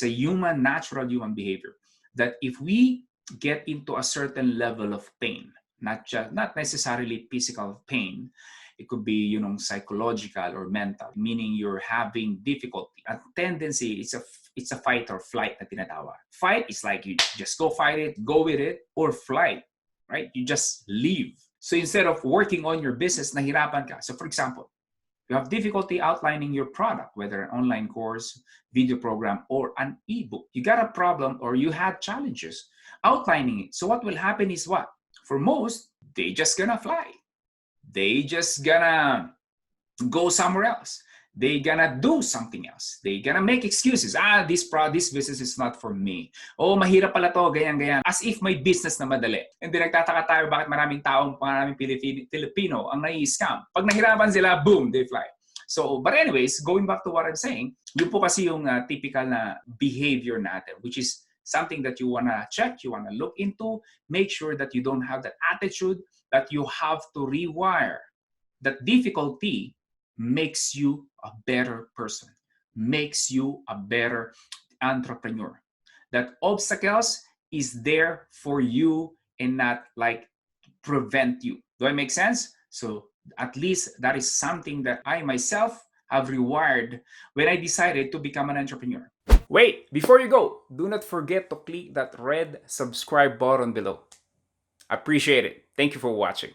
It's a natural human behavior that if we get into a certain level of pain, not necessarily physical pain, it could be psychological or mental, meaning you're having difficulty. A tendency, it's a fight or flight na tinatawag. Fight is like you just go fight it, go with it, or flight, right? You just leave. So instead of working on your business, nahirapan ka. So for example, you have difficulty outlining your product, whether an online course, video program, or an ebook. You got a problem or you had challenges outlining it. So what will happen is what? For most, they just gonna fly. They just gonna go somewhere else. They gonna do something else. They gonna make excuses. This business is not for me. Oh, mahirap pala to, ganyan. As if may business na madali. And then nagtataka tayo bakit maraming Filipino ang nai-scam. Pag nahirapan sila, boom, they fly. So, but anyways, going back to what I'm saying, yun po kasi yung typical na behavior natin, which is something that you wanna check, you wanna look into, make sure that you don't have that attitude, that you have to rewire. That difficulty makes you a better person, makes you a better entrepreneur. That obstacles is there for you and not like prevent you. Do I make sense? So at least that is something that I myself have rewired when I decided to become an entrepreneur. Wait, before you go, do not forget to click that red subscribe button below. Appreciate it. Thank you for watching.